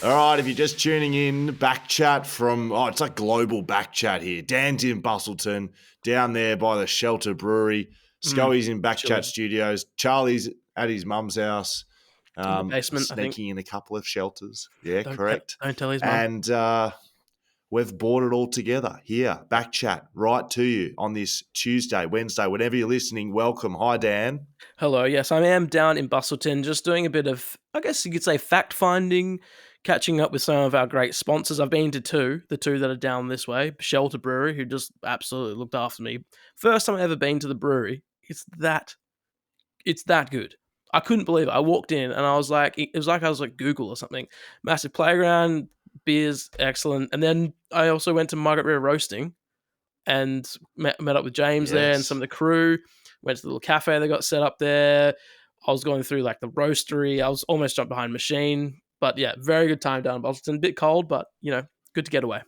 All right, if you're just tuning in, BackChat from, it's like global BackChat here. Dan's in Bustleton, down there by the Shelter Brewery. Scully's in BackChat chilling. Studios. Charlie's at his mum's house. In the basement, I think. Sneaking in a couple of shelters. Yeah, Don't correct. don't tell his mum. And we've brought it all together here, BackChat, right to you on this Tuesday, Wednesday, whenever you're listening. Welcome. Hi, Dan. Hello, yes, I am down in Bustleton, just doing a bit of, I guess you could say, fact-finding, catching up with some of our great sponsors. I've been to the two that are down this way, Shelter Brewery, who just absolutely looked after me. First time I've ever been to the brewery. It's that good. I couldn't believe it. I walked in and I was like, it was like I was like Google or something. Massive playground, beers, excellent. And then I also went to Margaret River Roasting and met up with James there and some of the crew. Went to the little cafe they got set up there. I was going through like the roastery. I was almost jumped behind a machine. But yeah, very good time down in Boston. A bit cold, but good to get away.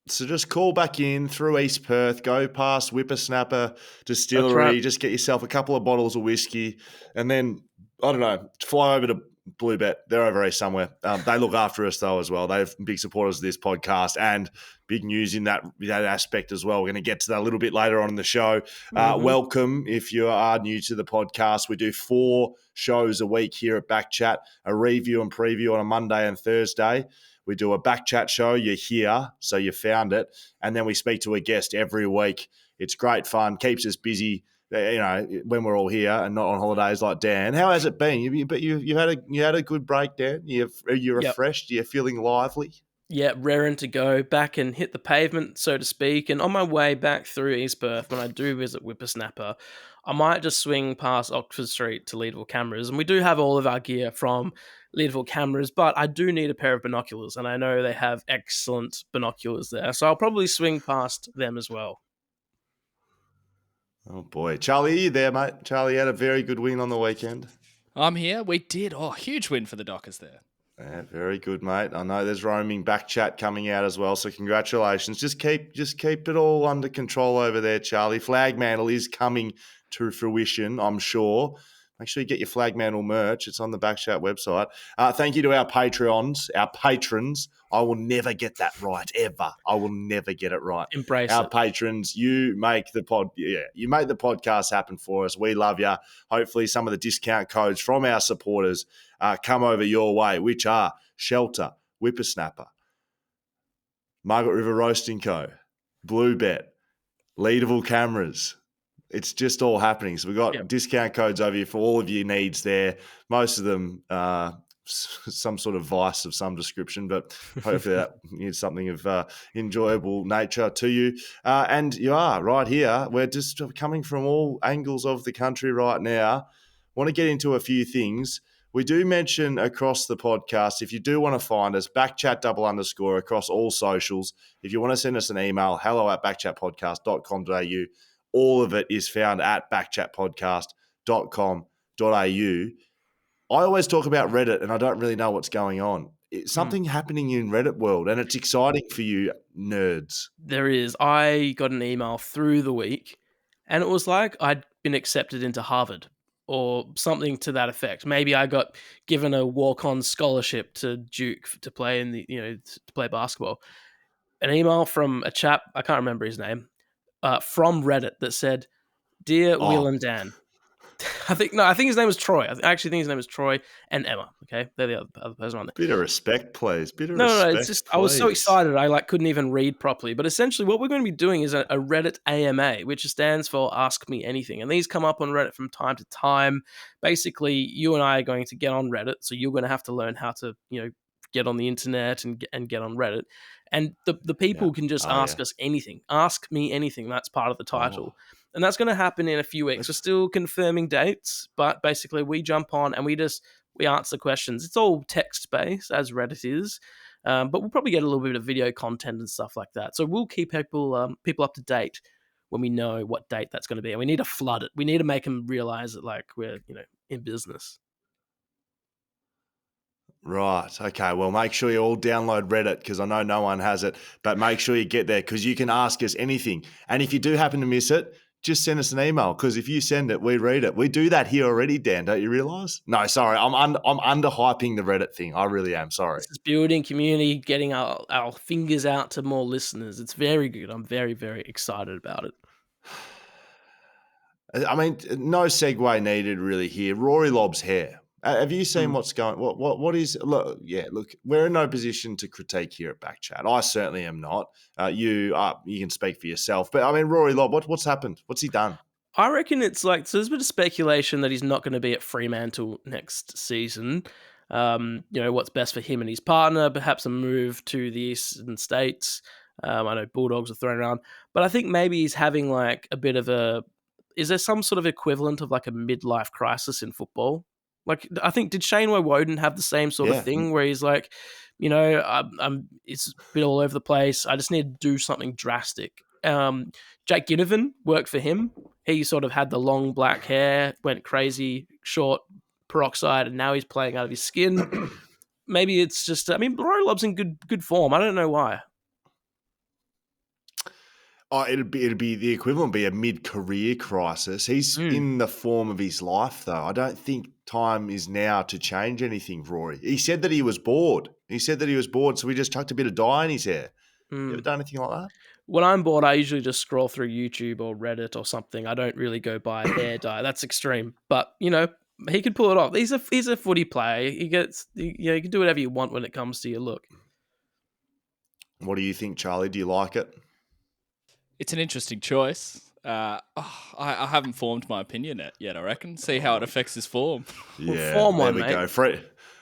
So just call back in through East Perth, go past Whippersnapper Distillery, right. just get yourself a couple of bottles of whiskey, and then, I don't know, fly over to Bluebet. They're over here somewhere. They look after us, though, as well. They're big supporters of this podcast and big news in that aspect as well. We're going to get to that a little bit later on in the show. Welcome if you are new to the podcast. We do 4 shows a week here at BackChat, a review and preview on a Monday and Thursday. We do a BackChat show. You're here, so you found it. And then we speak to a guest every week. It's great fun, keeps us busy, when we're all here and not on holidays like Dan. How has it been? You had a good break, Dan? You're refreshed? You're feeling lively? Yeah, raring to go back and hit the pavement, so to speak. And on my way back through East Perth, when I do visit Whippersnapper, I might just swing past Oxford Street to Leadville Cameras. And we do have all of our gear from Leadville Cameras, but I do need a pair of binoculars. And I know they have excellent binoculars there. So I'll probably swing past them as well. Oh, boy. Charlie, are you there, mate? Charlie had a very good win on the weekend. I'm here. We did. Oh, huge win for the Dockers there. Yeah, very good, mate. I know there's roaming BackChat coming out as well, so congratulations. Just keep it all under control over there, Charlie. Flag Mantle is coming to fruition, I'm sure. Make sure you get your Flag Mantle merch. It's on the BackChat website. Thank you to our Patreons, our patrons. I will never get that right, ever. I will never get it right. Embrace our it. Patrons, you make the podcast happen for us. We love you. Hopefully some of the discount codes from our supporters come over your way, which are Shelter, Whippersnapper, Margaret River Roasting Co., Bluebet, Leadville Cameras. It's just all happening. So we've got discount codes over here for all of your needs there. Most of them some sort of vice of some description, but hopefully that is something of enjoyable nature to you. And you are right here. We're just coming from all angles of the country right now. Want to get into a few things. We do mention across the podcast, if you do want to find us, BackChat _ across all socials. If you want to send us an email, hello@backchatpodcast.com.au. All of it is found at backchatpodcast.com.au. I always talk about Reddit and I don't really know what's going on. It's something happening in Reddit world and it's exciting for you nerds. There is. I got an email through the week and it was like I'd been accepted into Harvard or something to that effect. Maybe I got given a walk-on scholarship to Duke to play in the, to play basketball. An email from a chap, I can't remember his name, from Reddit that said, "Dear Will and Dan." I think his name was Troy. I actually think his name was Troy and Emma. Okay, they're the other person on there. Bit of respect, please. No. It's just I was so excited I couldn't even read properly. But essentially, what we're going to be doing is a Reddit AMA, which stands for Ask Me Anything, and these come up on Reddit from time to time. Basically, you and I are going to get on Reddit, so you're going to have to learn how to get on the internet and get on Reddit. And the people can just ask us anything. Ask me anything. That's part of the title. And that's going to happen in a few weeks. We're still confirming dates, but basically we jump on and we answer questions. It's all text-based, as Reddit is, but we'll probably get a little bit of video content and stuff like that. So we'll keep people up to date when we know what date that's going to be. And we need to flood it. We need to make them realize that we're in business. Right. Okay. Well, make sure you all download Reddit because I know no one has it, but make sure you get there because you can ask us anything. And if you do happen to miss it, just send us an email, because if you send it, we read it. We do that here already, Dan. Don't you realise? No, sorry, I'm underhyping the Reddit thing. I really am. Sorry. This is building community, getting our fingers out to more listeners. It's very good. I'm very, very excited about it. I mean, no segue needed really here. Rory Lobb's hair. Have you seen what's going? What is? Look, we're in no position to critique here at BackChat. I certainly am not. You can speak for yourself. But I mean, Rory Lobb, what's happened? What's he done? I reckon it's like, so there's a bit of speculation that he's not going to be at Fremantle next season. What's best for him and his partner, perhaps a move to the Eastern States. I know Bulldogs are thrown around, but I think maybe he's having like a bit of is there some sort of equivalent of like a midlife crisis in football? Like, I think, did Shane Woden have the same sort of thing where he's like, it's a bit all over the place. I just need to do something drastic. Jake Ginnivan worked for him. He sort of had the long black hair, went crazy, short peroxide, and now he's playing out of his skin. Maybe it's just, Rory Lobb's in good form. I don't know why. Oh, it'd be the equivalent, be a mid-career crisis. He's in the form of his life, though. I don't think time is now to change anything, Rory. He said that he was bored. So we just chucked a bit of dye in his hair. You ever done anything like that? When I'm bored, I usually just scroll through YouTube or Reddit or something. I don't really go buy hair dye. That's extreme. But, he could pull it off. He's a footy player. He can do whatever you want when it comes to your look. What do you think, Charlie? Do you like it? It's an interesting choice. I haven't formed my opinion yet, I reckon. See how it affects his form. Yeah, form there we go.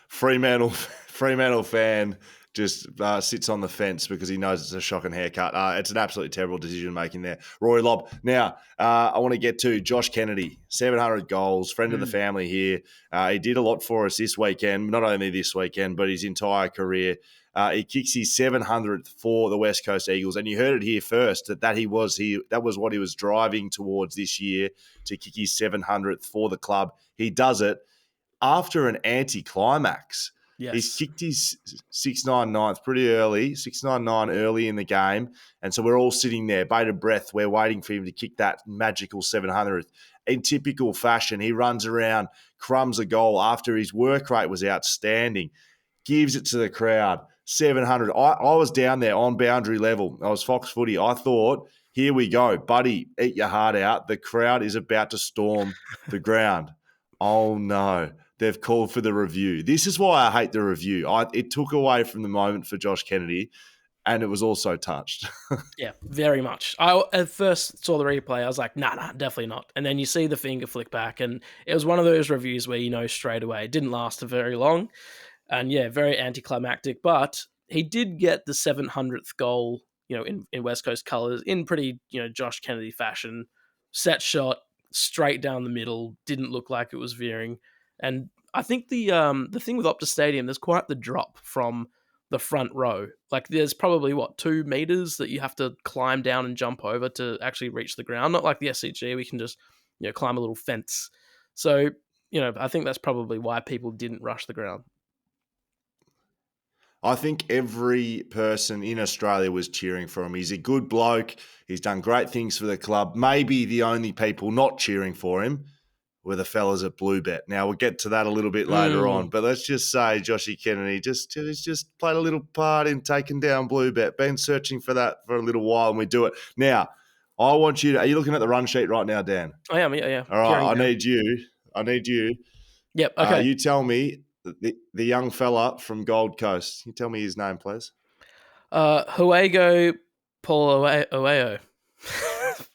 Fremantle fan just sits on the fence because he knows it's a shocking haircut. It's an absolutely terrible decision making there. Rory Lobb. Now, I want to get to Josh Kennedy, 700 goals, friend of the family here. He did a lot for us this weekend, not only this weekend, but his entire career. He kicks his 700th for the West Coast Eagles, and you heard it here first that was what he was driving towards this year, to kick his 700th for the club. He does it after an anticlimax. Yes. He's kicked his 699th pretty early, 699 early in the game, and so we're all sitting there, bated breath. We're waiting for him to kick that magical 700th. In typical fashion, he runs around, crumbs a goal after his work rate was outstanding, gives it to the crowd. 700. I was down there on boundary level. I was Fox Footy. I thought, here we go, buddy, eat your heart out. The crowd is about to storm the ground. Oh, no. They've called for the review. This is why I hate the review. It took away from the moment for Josh Kennedy, and it was also touched. Yeah, very much. I at first saw the replay. I was like, nah, definitely not. And then you see the finger flick back, and it was one of those reviews where straight away. It didn't last very long. And yeah, very anticlimactic, but he did get the 700th goal, in West Coast colours in pretty, Josh Kennedy fashion. Set shot, straight down the middle, didn't look like it was veering. And I think the thing with Optus Stadium, there's quite the drop from the front row. Like there's probably 2 meters that you have to climb down and jump over to actually reach the ground. Not like the SCG, we can just climb a little fence. So I think that's probably why people didn't rush the ground. I think every person in Australia was cheering for him. He's a good bloke. He's done great things for the club. Maybe the only people not cheering for him were the fellas at Bluebet. Now, we'll get to that a little bit later on, but let's just say Joshy Kennedy just played a little part in taking down Bluebet. Been searching for that for a little while, and we do it. Now, I want you to – are you looking at the run sheet right now, Dan? I am, yeah. All right, I need you. Yep, okay. You tell me – the young fella from Gold Coast. Can you tell me his name, please? Huego Poloeo.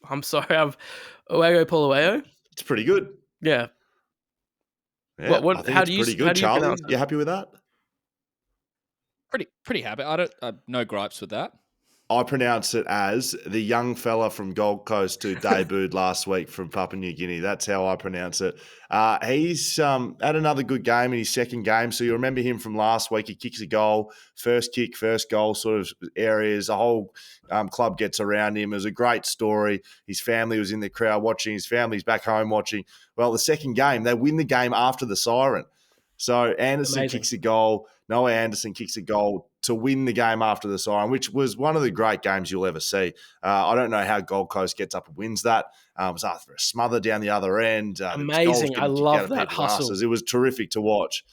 I'm sorry, Huego Poloeo. It's pretty good. Yeah. I think it's pretty good, Charlie. You happy with that? Pretty happy. I don't no gripes with that. I pronounce it as the young fella from Gold Coast who debuted last week from Papua New Guinea. That's how I pronounce it. He's had another good game in his second game. So you remember him from last week. He kicks a goal, first kick, first goal sort of areas. The whole club gets around him. It was a great story. His family was in the crowd watching. His family's back home watching. Well, the second game, they win the game after the siren. So Anderson Amazing. kicks a goal. Noah Anderson kicks a goal to win the game after the siren, which was one of the great games you'll ever see. I don't know how Gold Coast gets up and wins that. It was after a smother down the other end. There was goals Amazing. I getting kicked out love of that people's hustle. asses. It was terrific to watch.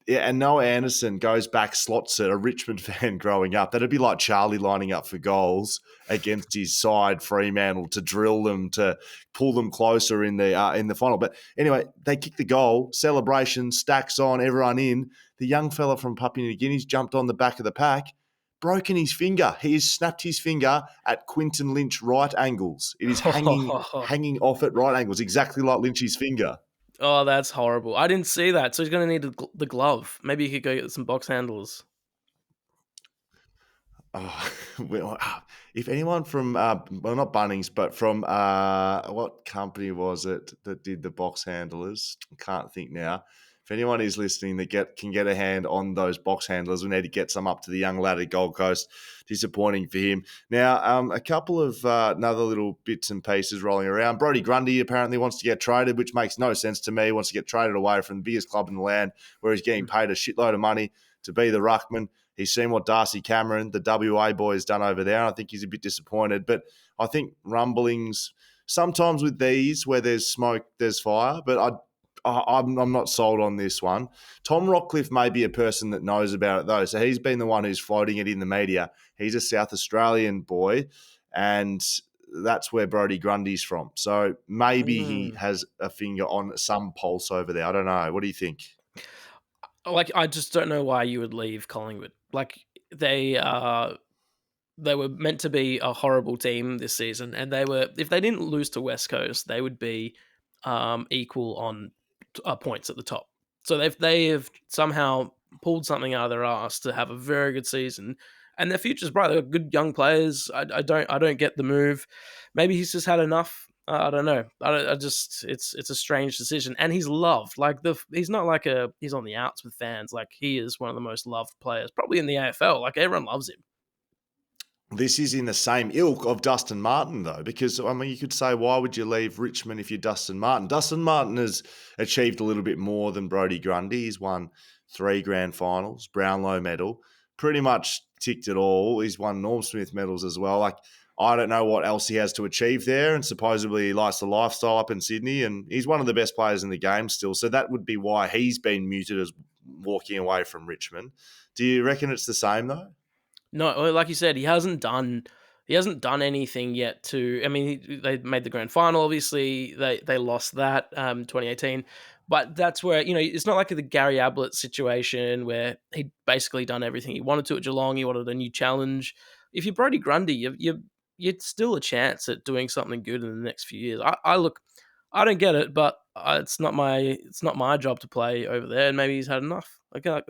Yeah, and Noah Anderson goes back, slots it, a Richmond fan growing up. That'd be like Charlie lining up for goals against his side, Fremantle, to drill them, to pull them closer in the final. But anyway, they kick the goal, celebration, stacks on, everyone in. The young fella from Papua New Guinea's jumped on the back of the pack, broken his finger. He has snapped his finger at Quinton Lynch right angles. It is hanging off at right angles, exactly like Lynch's finger. Oh, that's horrible. I didn't see that. So he's going to need the glove. Maybe he could go get some box handlers. Oh, well, if anyone from, not Bunnings, but from what company was it that did the box handlers? I can't think now. If anyone is listening that can get a hand on those box handlers, we need to get some up to the young lad at Gold Coast. Disappointing for him. Now, a couple of another little bits and pieces rolling around. Brody Grundy apparently wants to get traded, which makes no sense to me. He wants to get traded away from the biggest club in the land where he's getting paid a shitload of money to be the ruckman. He's seen what Darcy Cameron, the WA boy, has done over there. And I think he's a bit disappointed. But I think rumblings, sometimes with these, where there's smoke, there's fire. But I'm not sold on this one. Tom Rockcliffe may be a person that knows about it, though. So he's been the one who's floating it in the media. He's a South Australian boy, and that's where Brody Grundy's from. So maybe he has a finger on some pulse over there. I don't know. What do you think? Like, I just don't know why you would leave Collingwood. Like, they were meant to be a horrible team this season, and if they didn't lose to West Coast, they would be equal on points at the top. So they have somehow pulled something out of their ass to have a very good season, and their future's bright. They're good young players. I don't get the move. Maybe he's just had enough. I don't know. It's a strange decision, and he's loved. Like he's not like he's on the outs with fans. Like he is one of the most loved players, probably in the AFL. Like everyone loves him. This is in the same ilk of Dustin Martin, though, because, I mean, you could say, why would you leave Richmond if you're Dustin Martin? Dustin Martin has achieved a little bit more than Brody Grundy. He's won 3 grand finals, Brownlow medal, pretty much ticked it all. He's won Norm Smith medals as well. Like, I don't know what else he has to achieve there, and supposedly he likes the lifestyle up in Sydney, and he's one of the best players in the game still. So that would be why he's been muted as walking away from Richmond. Do you reckon it's the same, though? No, like you said, he hasn't done anything yet I mean, they made the grand final, obviously. They lost that 2018. But that's where, it's not like the Gary Ablett situation where he'd basically done everything he wanted to at Geelong. He wanted a new challenge. If you're Brody Grundy, you're still a chance at doing something good in the next few years. I don't get it, but it's not my job to play over there, and maybe he's had enough. I can't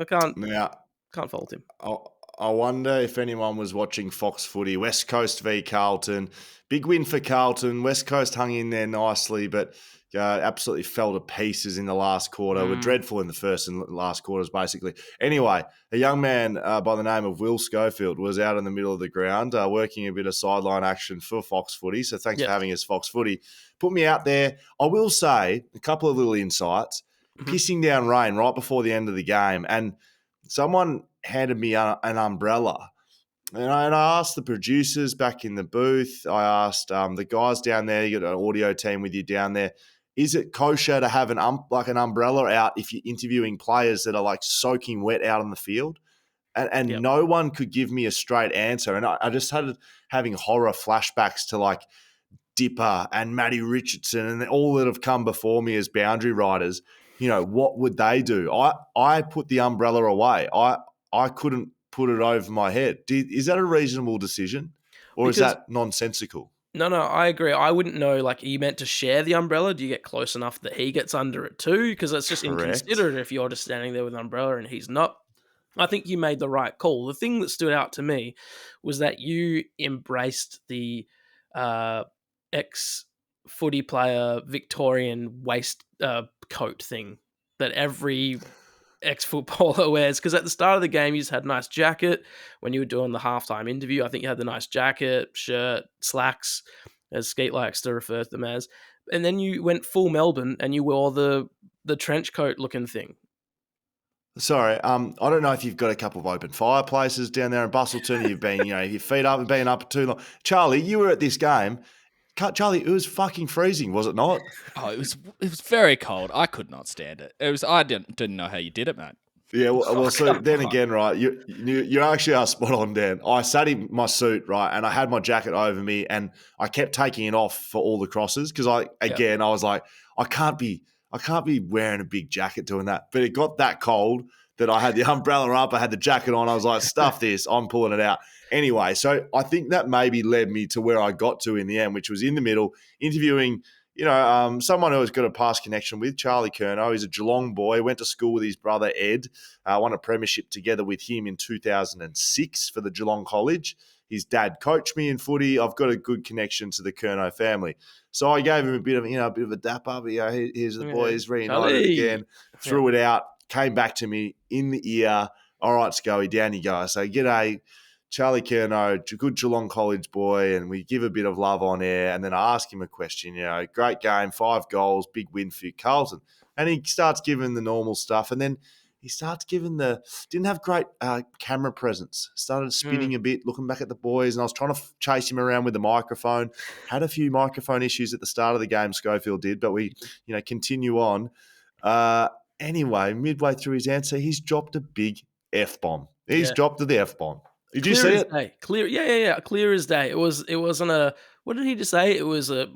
fault him. I wonder if anyone was watching Fox Footy, West Coast v Carlton. Big win for Carlton. West Coast hung in there nicely, but absolutely fell to pieces in the last quarter. Were dreadful in the first and last quarters, basically. Anyway, a young man by the name of Will Schofield was out in the middle of the ground working a bit of sideline action for Fox Footy. So thanks for having us, Fox Footy. Put me out there. I will say a couple of little insights. Pissing down rain right before the end of the game, and someone handed me an umbrella. And I asked the producers back in the booth, I asked the guys down there, you got an audio team with you down there, is it kosher to have an umbrella out if you're interviewing players that are like soaking wet out on the field? And no one could give me a straight answer. And I just started having horror flashbacks to like Dipper and Matty Richardson and all that have come before me as boundary riders. What would they do? I put the umbrella away. I couldn't put it over my head. Is that a reasonable decision, or is that nonsensical? No, I agree. I wouldn't know, like, are you meant to share the umbrella? Do you get close enough that he gets under it too? Because that's just inconsiderate if you're just standing there with an umbrella and he's not. I think you made the right call. The thing that stood out to me was that you embraced the ex-footy player Victorian waistcoat thing that every ex-footballer wears, because at the start of the game you just had a nice jacket. When you were doing the halftime interview, I think you had the nice jacket, shirt, slacks, as Skeet likes to refer to them as, and then you went full Melbourne and you wore the the trench coat looking thing. Sorry, I don't know if you've got a couple of open fireplaces down there in Bustleton. You've been, your feet up and been up too long. Charlie, you were at this game. Charlie, it was fucking freezing, was it not? Oh, it was very cold. I could not stand it. I didn't know how you did it, mate. Yeah, well so then again, right, you actually are spot on, Dan. I sat in my suit, right, and I had my jacket over me, and I kept taking it off for all the crosses because I was like, I can't be wearing a big jacket doing that. But it got that cold that I had the umbrella up, I had the jacket on. I was like, stuff this, I'm pulling it out. Anyway, so I think that maybe led me to where I got to in the end, which was in the middle, interviewing someone who has got a past connection with, Charlie Curnow. He's a Geelong boy, went to school with his brother Ed, won a premiership together with him in 2006 for the Geelong College. His dad coached me in footy. I've got a good connection to the Curnow family. So I gave him a bit of a dap up. Here's the boys, reunited again, threw it out, came back to me in the ear. All right, Scully, down you go. I say, g'day, Charlie Curnow, good Geelong College boy, and we give a bit of love on air. And then I ask him a question, great game, 5 goals, big win for Carlton. And he starts giving the normal stuff. And then he starts giving didn't have great camera presence, started spinning a bit, looking back at the boys. And I was trying to chase him around with the microphone. Had a few microphone issues at the start of the game, Schofield did, but we, continue on. Anyway, midway through his answer, he's dropped a big F-bomb. He's dropped the F-bomb. Did you see it? Day. Clear, yeah. Clear as day. It wasn't a. What did he just say? It was a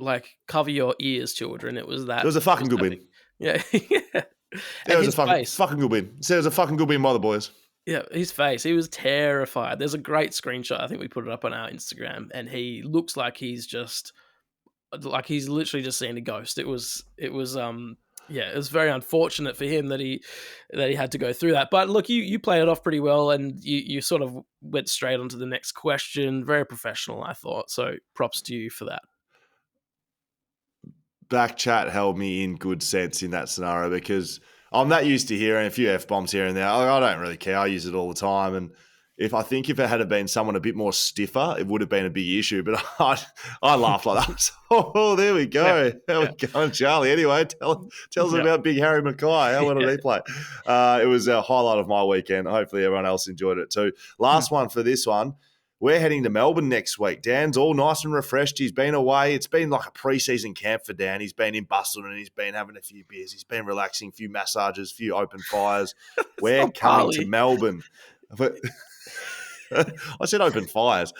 cover your ears, children. It was that. It was a fucking good win. Yeah, It was a fucking good win. So it was a fucking good win by the boys. Yeah, his face. He was terrified. There's a great screenshot. I think we put it up on our Instagram, and he looks like he's literally just seen a ghost. It was it was very unfortunate for him that he had to go through that. But look, you played it off pretty well, and you sort of went straight on to the next question. Very professional, I thought. So props to you for that. BackChat held me in good sense in that scenario because I'm that used to hearing a few F-bombs here and there. I don't really care. I use it all the time. And if it had been someone a bit more stiffer, it would have been a big issue. But I laughed like that. Oh, there we go. How we going, Charlie? Anyway, tell us about Big Harry Mackay. How did he play? It was a highlight of my weekend. Hopefully everyone else enjoyed it too. Last one for this one. We're heading to Melbourne next week. Dan's all nice and refreshed. He's been away. It's been like a pre-season camp for Dan. He's been in Bustleton and he's been having a few beers. He's been relaxing, a few massages, a few open fires. We're coming to Melbourne. I said open fires.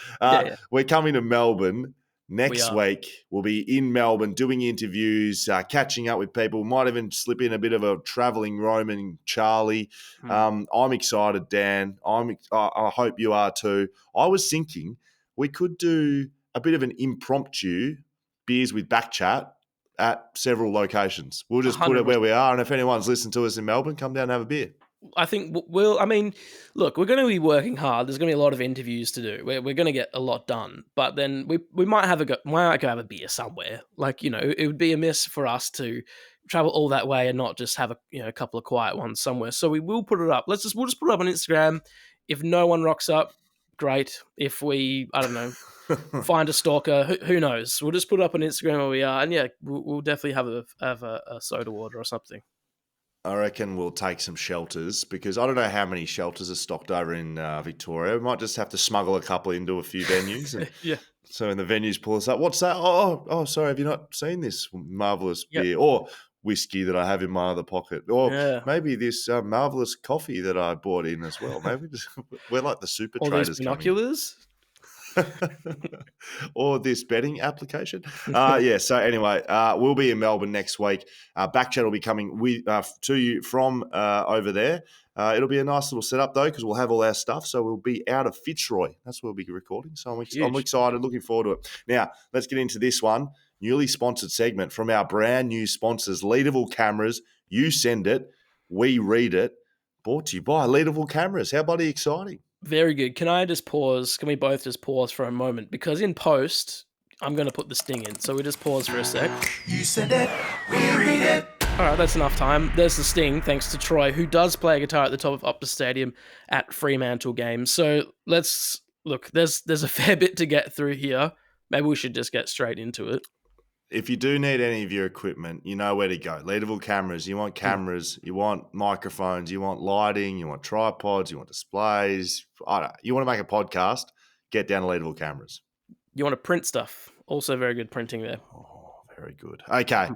We're coming to Melbourne next week. We'll be in Melbourne doing interviews, catching up with people. Might even slip in a bit of a travelling Roman Charlie. I'm excited, Dan. I hope you are too. I was thinking we could do a bit of an impromptu beers with BackChat at several locations. We'll just 100%. Put it where we are, and if anyone's listened to us in Melbourne, come down and have a beer. I think look, we're going to be working hard. There's going to be a lot of interviews to do. We're going to get a lot done, but then we might go have a beer somewhere. It would be amiss for us to travel all that way and not just have a couple of quiet ones somewhere. So we will put it up. We'll just put it up on Instagram. If no one rocks up, great. If we, I don't know, find a stalker, who knows? We'll just put it up on Instagram where we are, and we'll definitely have a soda water or something. I reckon we'll take some shelters because I don't know how many shelters are stocked over in Victoria. We might just have to smuggle a couple into a few venues. And so when the venues pull us up, what's that? Oh, sorry, have you not seen this marvellous beer or whiskey that I have in my other pocket? Or maybe this marvellous coffee that I bought in as well. Maybe we're like the super traders. These binoculars? Or this betting application. So anyway, we'll be in Melbourne next week. BackChat will be coming to you from over there. It'll be a nice little setup though because we'll have all our stuff. So we'll be out of Fitzroy. That's where we'll be recording. So I'm excited, looking forward to it. Now, let's get into this one. Newly sponsored segment from our brand new sponsors, Leaderville Cameras. You send it, we read it. Brought to you by Leaderville Cameras. How bloody exciting. Very good. Can we both just pause for a moment? Because in post, I'm going to put the sting in. So we just pause for a sec. You send it, we read it. All right, that's enough time. There's the sting, thanks to Troy, who does play guitar at the top of Optus Stadium at Fremantle games. So let's look, there's a fair bit to get through here. Maybe we should just get straight into it. if you do need any of your equipment, you know where to go. Leadable cameras. You want cameras. You want microphones. You want lighting. You want tripods. You want displays. I don't know. You want to make a podcast, get down to Leadable Cameras. You want to print stuff. Also very good printing there. Oh, very good. Okay.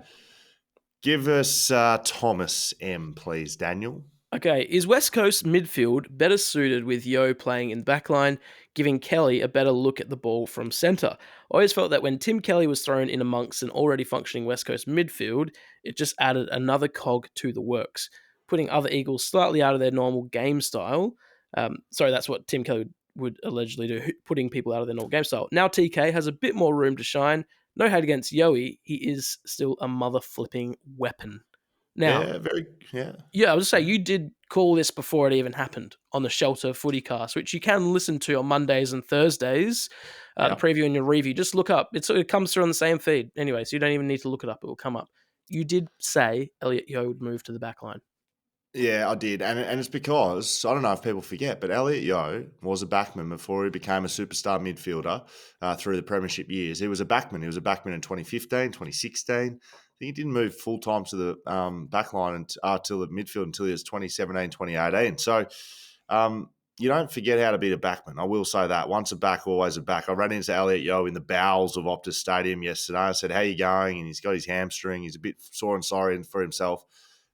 Give us Thomas M, please, Daniel. Okay, is West Coast midfield better suited with Yo playing in backline, giving Kelly a better look at the ball from centre? I always felt that when Tim Kelly was thrown in amongst an already functioning West Coast midfield, it just added another cog to the works, putting other Eagles slightly out of their normal game style. That's what Tim Kelly would allegedly do, putting people out of their normal game style. Now TK has a bit more room to shine. No hate against Yoey, he is still a mother-flipping weapon. Now, I was say you did call this before it even happened on the Shelter Footy Cast, which you can listen to on Mondays and Thursdays. The preview and your review, just look up. It comes through on the same feed anyway, so you don't even need to look it up; it will come up. You did say Elliot Yeo would move to the back line. Yeah, I did, and it's because I don't know if people forget, but Elliot Yeo was a backman before he became a superstar midfielder through the premiership years. He was a backman. He was a backman in 2015, 2016. I think he didn't move full time to the backline until the midfield until he was 2017, 2018. So you don't forget how to be a backman. I will say that. Once a back, always a back. I ran into Elliot Yeo in the bowels of Optus Stadium yesterday. I said, "How you going?" And he's got his hamstring. He's a bit sore and sorry for himself.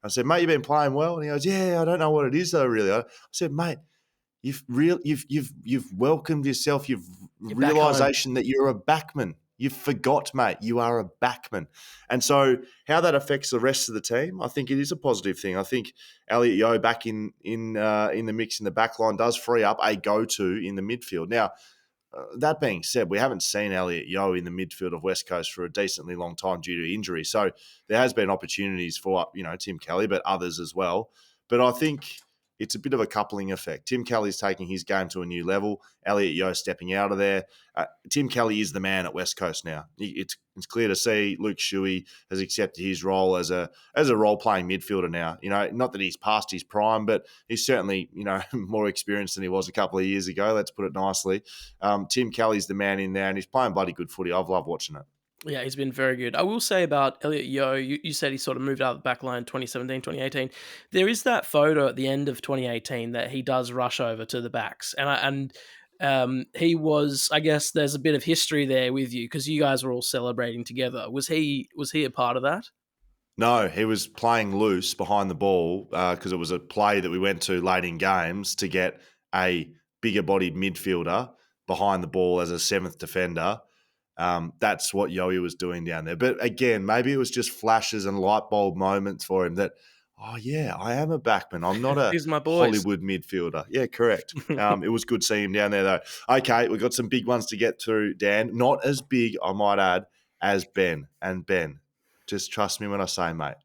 I said, "Mate, you've been playing well," and he goes, "Yeah, I don't know what it is though, really." I said, "Mate, you've welcomed yourself. You've realization that you're a backman. You forgot, mate. You are a backman." And so, how that affects the rest of the team, I think it is a positive thing. I think Elliot Yeo back in the mix in the back line does free up a go-to in the midfield. Now, that being said, we haven't seen Elliot Yeo in the midfield of West Coast for a decently long time due to injury. So there has been opportunities for, Tim Kelly, but others as well. But I think it's a bit of a coupling effect. Tim Kelly's taking his game to a new level. Elliot Yeo stepping out of there. Tim Kelly is the man at West Coast now. It's clear to see Luke Shuey has accepted his role as a role-playing midfielder now. Not that he's past his prime, but he's certainly, more experienced than he was a couple of years ago. Let's put it nicely. Tim Kelly's the man in there, and he's playing bloody good footy. I've loved watching it. Yeah, he's been very good. I will say about Elliot Yeo, you said he sort of moved out of the back line 2017, 2018. There is that photo at the end of 2018 that he does rush over to the backs. And he was, I guess there's a bit of history there with you because you guys were all celebrating together. Was he a part of that? No, he was playing loose behind the ball because it was a play that we went to late in games to get a bigger-bodied midfielder behind the ball as a seventh defender. That's what Yoey was doing down there. But again, maybe it was just flashes and light bulb moments for him that, oh yeah, I am a backman. I'm not a Hollywood midfielder. Yeah, correct. It was good seeing him down there though. Okay, we've got some big ones to get through, Dan. Not as big, I might add, as Ben. And Ben, just trust me when I say, mate,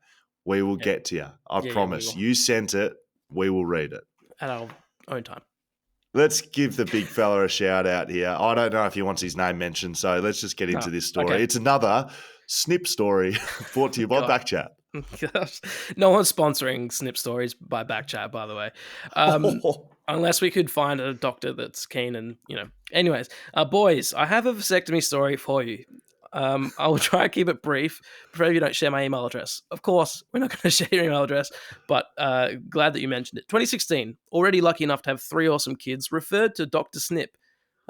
we will get to you. I promise. You sent it. We will read it. At our own time. Let's give the big fella a shout out here. I don't know if he wants his name mentioned, so let's just get into this story. Okay. It's another Snip story brought to you by BackChat. Gosh. No one's sponsoring Snip stories by BackChat, by the way. Unless we could find a doctor that's keen and, Anyways, boys, I have a vasectomy story for you. I will try to keep it brief. Prefer if you don't share my email address. Of course, we're not going to share your email address, but glad that you mentioned it. 2016, already lucky enough to have 3 awesome kids, referred to Dr. Snip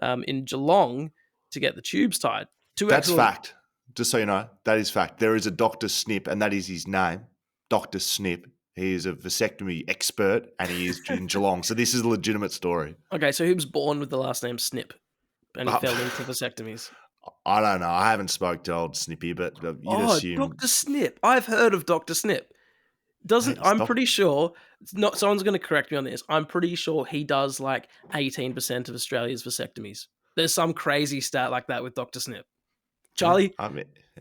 in Geelong to get the tubes tied. That's fact. Just so you know, that is fact. There is a Dr. Snip, and that is his name, Dr. Snip. He is a vasectomy expert, and he is in Geelong. So this is a legitimate story. Okay, so he was born with the last name Snip, and he fell into vasectomies. I don't know. I haven't spoke to old Snippy, but you'd assume. Dr. Snip. I've heard of Dr. Snip. Pretty sure, someone's going to correct me on this. I'm pretty sure he does like 18% of Australia's vasectomies. There's some crazy stat like that with Dr. Snip. Charlie,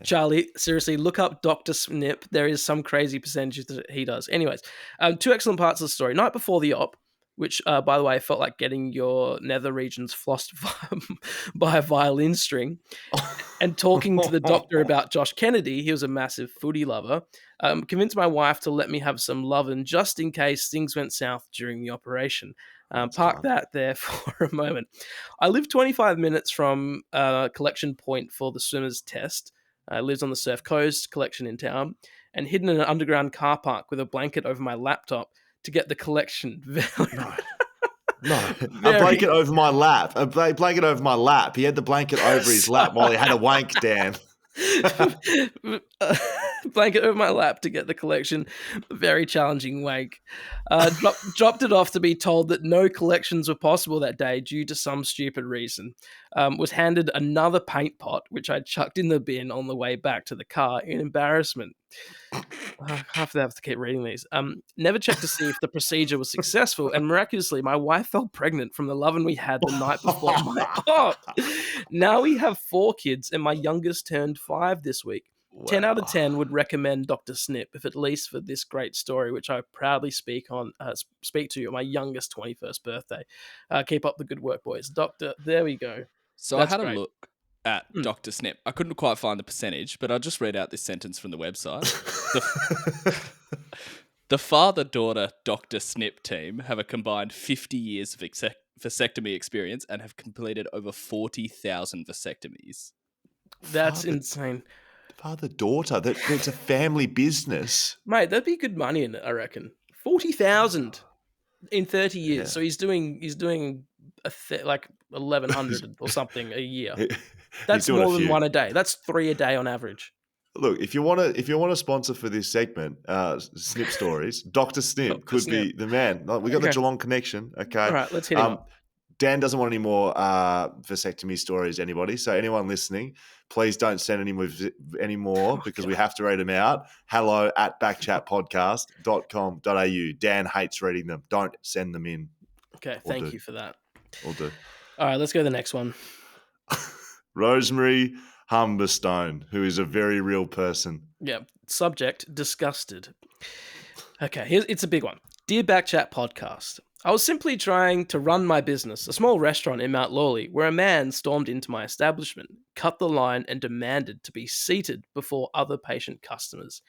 Charlie, seriously, look up Dr. Snip. There is some crazy percentage that he does. Anyways, 2 excellent parts of the story. Night before the op, which, by the way, felt like getting your nether regions flossed by a violin string, and talking to the doctor about Josh Kennedy. He was a massive footy lover. Convinced my wife to let me have some lovin' just in case things went south during the operation. Park that there for a moment. I live 25 minutes from a collection point for the swimmer's test. Lives on the Surf Coast, collection in town, and hidden in an underground car park with a blanket over my laptop to get the collection. No, a blanket over my lap. A blanket over my lap. He had the blanket over his lap while he had a wank, Dan. Blanket over my lap to get the collection. Very challenging wank. Dropped it off to be told that no collections were possible that day due to some stupid reason. Was handed another paint pot, which I chucked in the bin on the way back to the car in embarrassment. I have to keep reading these. Never checked to see if the procedure was successful, and miraculously, my wife fell pregnant from the loving we had the night before. Now we have 4 kids, and my youngest turned 5 this week. Wow. 10 out of 10 would recommend Dr. Snip, if at least for this great story, which I proudly speak to on my youngest 21st birthday. Keep up the good work, boys. Doctor, there we go. So I had a look at Dr. Snip. I couldn't quite find the percentage, but I'll just read out this sentence from the website. The father-daughter Dr. Snip team have a combined 50 years of vasectomy experience and have completed over 40,000 vasectomies. That's insane. Father-daughter, that's a family business. Mate, that'd be good money in it, I reckon. 40,000 in 30 years. Yeah. So he's doing like 1,100 or something a year. That's more than one a day. That's 3 a day on average. Look, if you want to sponsor for this segment, Snip Stories, Dr. Snip could be the man. We got the Geelong connection. Okay, all right, let's hit him up. Dan doesn't want any more vasectomy stories. Anybody? So anyone listening, please don't send any more because we have to read them out. hello@backchatpodcast.com.au. Dan hates reading them. Don't send them in. Okay, thank you for that. We'll do. All right, let's go to the next one. Rosemary Humberstone, who is a very real person. Yeah. Subject, disgusted. Okay, it's a big one. Dear BackChat Podcast, I was simply trying to run my business, a small restaurant in Mount Lawley, where a man stormed into my establishment, cut the line, and demanded to be seated before other patient customers.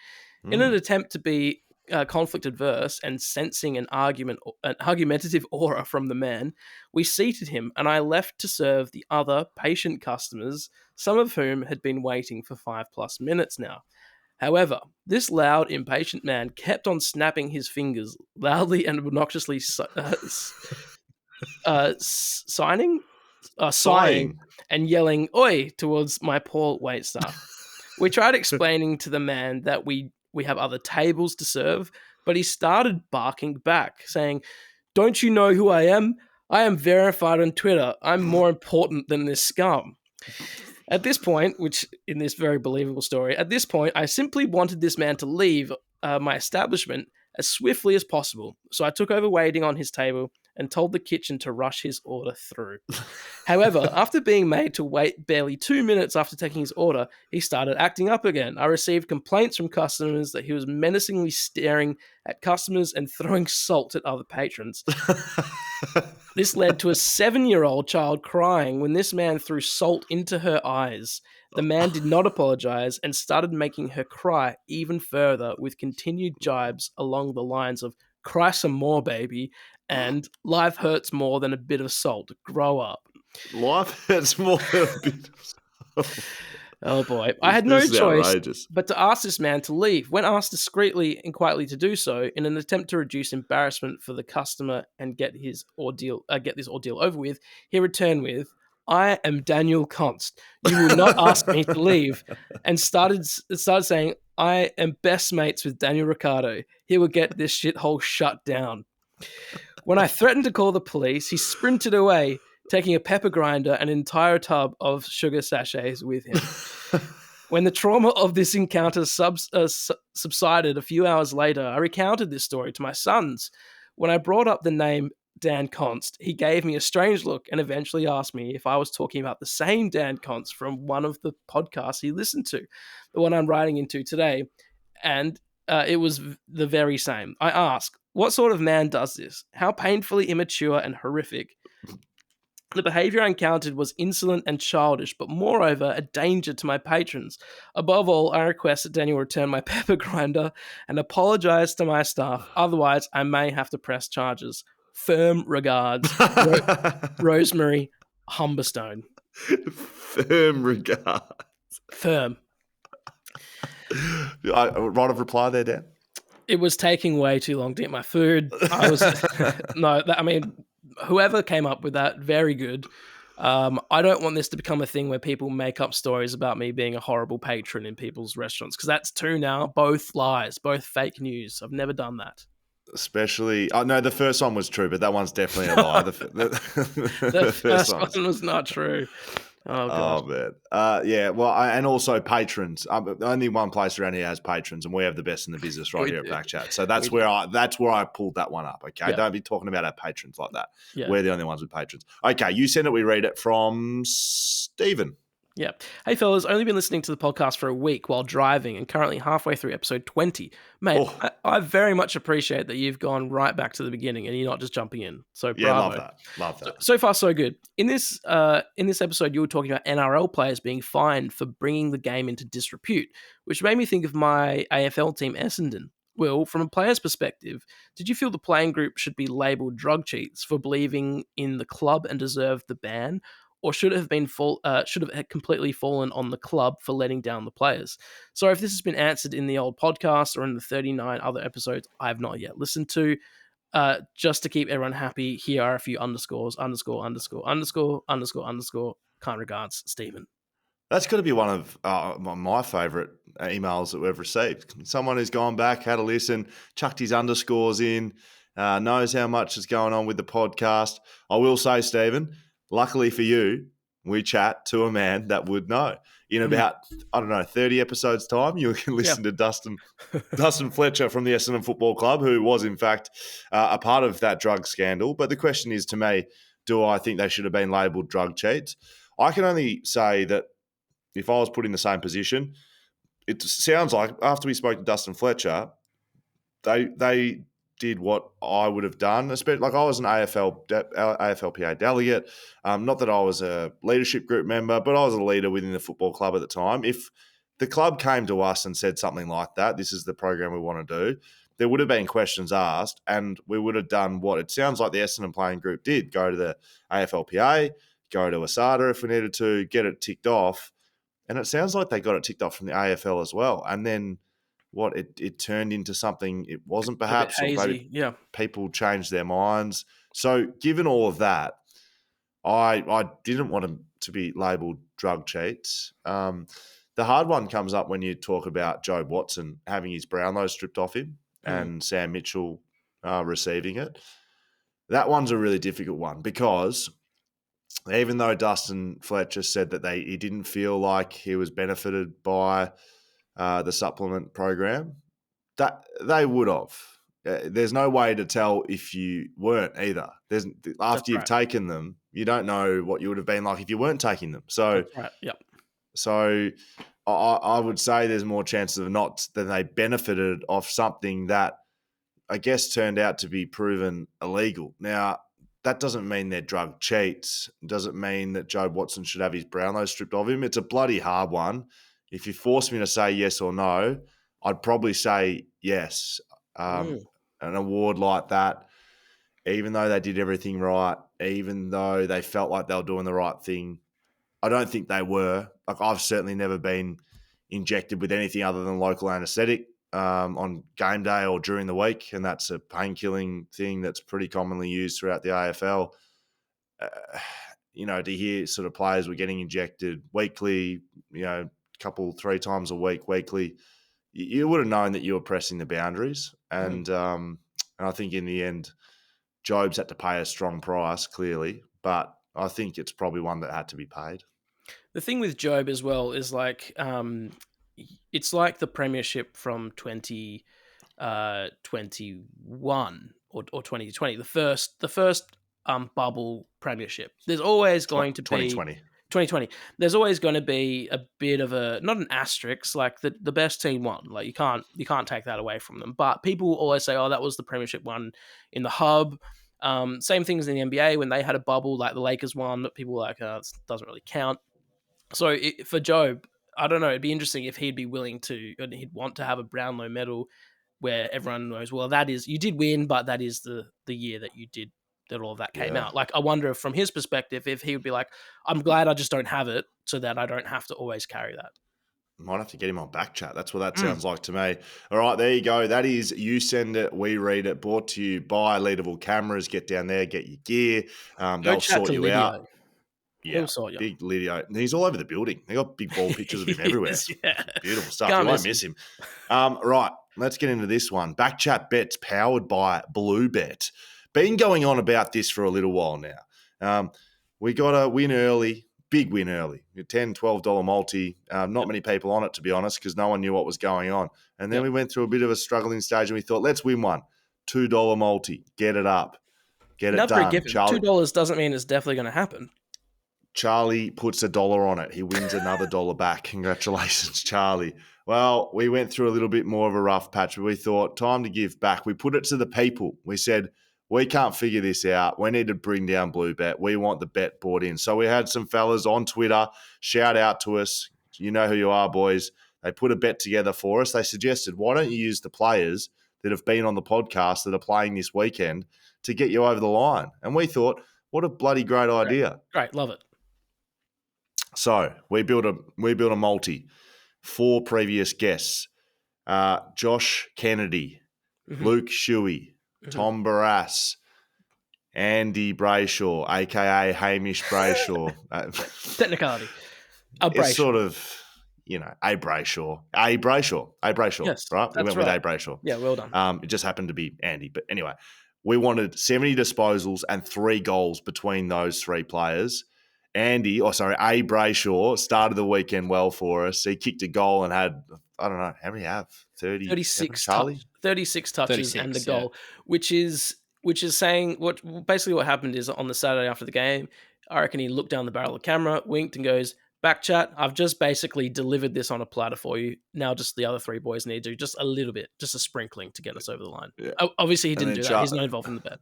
In an attempt to be conflict adverse and sensing an argumentative aura from the man, we seated him and I left to serve the other patient customers, some of whom had been waiting for 5+ minutes now. However, this loud, impatient man kept on snapping his fingers loudly and obnoxiously sighing and yelling "Oi!" towards my poor waitstaff. We tried explaining to the man that we have other tables to serve, but he started barking back, saying, "Don't you know who I am? I am verified on Twitter. I'm more important than this scum." At this point, which in this very believable story, I simply wanted this man to leave my establishment as swiftly as possible. So I took over waiting on his table and told the kitchen to rush his order through. However, after being made to wait barely 2 minutes after taking his order, he started acting up again. I received complaints from customers that he was menacingly staring at customers and throwing salt at other patrons. This led to a 7-year-old child crying when this man threw salt into her eyes. The man did not apologize and started making her cry even further with continued jibes along the lines of "Cry some more, baby," and "Life hurts more than a bit of salt. Grow up." Life hurts more than a bit of salt. Oh boy. I had no choice but to ask this man to leave. When asked discreetly and quietly to do so, in an attempt to reduce embarrassment for the customer and get this ordeal over with, he returned with, "I am Daniel Const. You will not ask me to leave," and started saying, "I am best mates with Daniel Ricciardo. He will get this shithole shut down." When I threatened to call the police, he sprinted away, taking a pepper grinder and an entire tub of sugar sachets with him. When the trauma of this encounter subsided a few hours later, I recounted this story to my sons. When I brought up the name Dan Const, he gave me a strange look and eventually asked me if I was talking about the same Dan Const from one of the podcasts he listened to, the one I'm writing into today, and it was the very same. I asked, what sort of man does this? How painfully immature and horrific. The behavior I encountered was insolent and childish, but moreover, a danger to my patrons. Above all, I request that Daniel return my pepper grinder and apologize to my staff. Otherwise, I may have to press charges. Firm regards, Rosemary Humberstone. Firm regards. Firm. Right of reply there, Dan? It was taking way too long to get my food. I was whoever came up with that, very good. I don't want this to become a thing where people make up stories about me being a horrible patron in people's restaurants, because that's two now, both lies, both fake news. I've never done that. Especially, no, the first one was true, but that one's definitely a lie. The first one was not true. Oh, God. Oh, man. Yeah, well, and also patrons. Only one place around here has patrons, and we have the best in the business right here at BackChat. So that's where I pulled that one up, okay? Yeah. Don't be talking about our patrons like that. Yeah. We're the only ones with patrons. Okay, you send it, we read it from Stephen. Yeah. Hey, fellas, only been listening to the podcast for a week while driving and currently halfway through episode 20. Mate, I very much appreciate that you've gone right back to the beginning and you're not just jumping in. So, bravo. Yeah, love that. So far, so good. In this episode, you were talking about NRL players being fined for bringing the game into disrepute, which made me think of my AFL team, Essendon. Will, from a player's perspective, did you feel the playing group should be labelled drug cheats for believing in the club and deserved the ban? Or should it have completely fallen on the club for letting down the players? So if this has been answered in the old podcast or in the 39 other episodes I have not yet listened to, just to keep everyone happy, here are a few underscores, _______. Kind regards, Stephen. That's got to be one of my favourite emails that we've received. Someone who's gone back, had a listen, chucked his underscores in, knows how much is going on with the podcast. I will say, Stephen, luckily for you, we chat to a man that would know. In about, 30 episodes' time, you can listen to Dustin Fletcher from the Essendon Football Club, who was, in fact, a part of that drug scandal. But the question is, to me, do I think they should have been labelled drug cheats? I can only say that if I was put in the same position, it sounds like after we spoke to Dustin Fletcher, they did what I would have done. Especially, like, I was an AFLPA delegate. Not that I was a leadership group member, but I was a leader within the football club at the time. If the club came to us and said something like that, this is the program we want to do, there would have been questions asked, and we would have done what it sounds like the Essendon playing group did: go to the AFLPA, go to ASADA if we needed to, get it ticked off. And it sounds like they got it ticked off from the AFL as well. And then it turned into something it wasn't, perhaps, hazy, or maybe people changed their minds. So given all of that, I didn't want them to be labelled drug cheats. The hard one comes up when you talk about Jobe Watson having his Brownlow stripped off him and Sam Mitchell receiving it. That one's a really difficult one, because even though Dustin Fletcher said that he didn't feel like he was benefited by the supplement program, that they would have. There's no way to tell if you weren't either. After you've taken them, you don't know what you would have been like if you weren't taking them. So, So I would say there's more chances of not than they benefited off something that I guess turned out to be proven illegal. Now, that doesn't mean they're drug cheats. It doesn't mean that Jobe Watson should have his Brownlow stripped of him. It's a bloody hard one. If you force me to say yes or no, I'd probably say yes. An award like that, even though they did everything right, even though they felt like they were doing the right thing, I don't think they were. Like, I've certainly never been injected with anything other than local anaesthetic on game day or during the week, and that's a pain-killing thing that's pretty commonly used throughout the AFL. To hear sort of players were getting injected weekly, three times a week, weekly, you would have known that you were pressing the boundaries. And I think in the end, Jobe's had to pay a strong price, clearly, but I think it's probably one that had to be paid. The thing with Jobe as well is like, it's like the premiership from 2021 or 2020, the first bubble premiership. There's always going to be 2020. There's always going to be a bit of not an asterisk, like the best team won. Like, you can't take that away from them. But people always say, oh, that was the premiership one in the hub. Same things in the NBA when they had a bubble, like the Lakers won, that people were like, it doesn't really count. So for Jobe, I don't know, it'd be interesting if he'd be willing to, and he'd want to have a Brownlow medal where everyone knows, well, that is, you did win, but that is the year that you did, that all of that came out. Like, I wonder if from his perspective, if he would be like, I'm glad I just don't have it so that I don't have to always carry that. Might have to get him on BackChat. That's what that sounds like to me. All right, there you go. That is You Send It, We Read It, brought to you by Leadable Cameras. Get down there, get your gear. They'll sort you Lydio. out. Yeah, He'll sort you. Big Lydio. He's all over the building. They got big ball pictures of him everywhere. Yeah. Beautiful stuff. You won't miss him. Right, let's get into this one. BackChat bets powered by Bluebet. Been going on about this for a little while now. We got a win early. Big win early, $10, $12 multi. Not many people on it, to be honest, because no one knew what was going on. And then we went through a bit of a struggling stage and we thought, let's win one. $2 multi. Get it up. Get it done. $2 doesn't mean it's definitely going to happen. Charlie puts $1 on it. He wins another $1 back. Congratulations, Charlie. Well, we went through a little bit more of a rough patch, but we thought, time to give back. We put it to the people. We said, we can't figure this out. We need to bring down Bluebet. We want the bet brought in. So we had some fellas on Twitter shout out to us. You know who you are, boys. They put a bet together for us. They suggested, why don't you use the players that have been on the podcast that are playing this weekend to get you over the line? And we thought, what a bloody great idea. Great. Love it. So we built a multi. 4 previous guests. Josh Kennedy, Luke Shuey, Tom Barras, Andy Brayshaw, a.k.a. Hamish Brayshaw. Technicality. It's sort of, A Brayshaw. Yes, right? We went with A Brayshaw. Yeah, well done. It just happened to be Andy. But anyway, we wanted 70 disposals and 3 goals between those 3 players. A Brayshaw started the weekend well for us. He kicked a goal and had, I don't know, how many have? 36 Charlie? 36 touches and a goal, which is saying what happened is on the Saturday after the game, I reckon he looked down the barrel of the camera, winked and goes, BackChat, I've just basically delivered this on a platter for you. Now just the other 3 boys need to do just a little bit, just a sprinkling to get us over the line. Yeah. Obviously he didn't do that. He's not involved in the bet.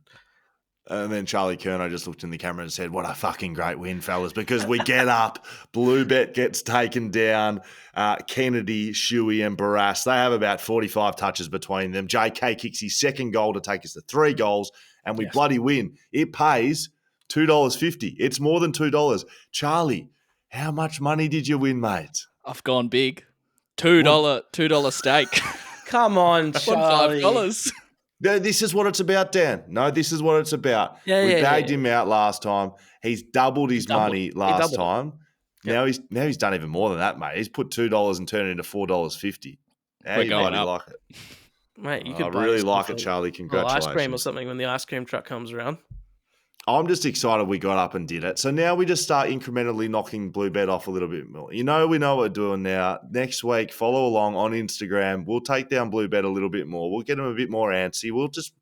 And then Charlie Kerno just looked in the camera and said, what a fucking great win, fellas, because we get up, Bluebet gets taken down, Kennedy, Shuey and Barras, they have about 45 touches between them. JK kicks his second goal to take us to 3 goals, and we bloody win. It pays $2.50. It's more than $2. Charlie, how much money did you win, mate? I've gone big. $2 stake. Come on, Charlie. $5. No, this is what it's about, Dan. No, this is what it's about. We bagged him out last time. He's doubled his money last time. Yep. Now he's done even more than that, mate. He's put $2 and turned it into $4.50. We're going up. Like it. Mate, you could I really like it, Charlie. Congratulations. Ice cream or something when the ice cream truck comes around. I'm just excited we got up and did it. So now we just start incrementally knocking Bluebet off a little bit more. We know what we're doing now. Next week, follow along on Instagram. We'll take down Bluebet a little bit more. We'll get them a bit more antsy. We'll just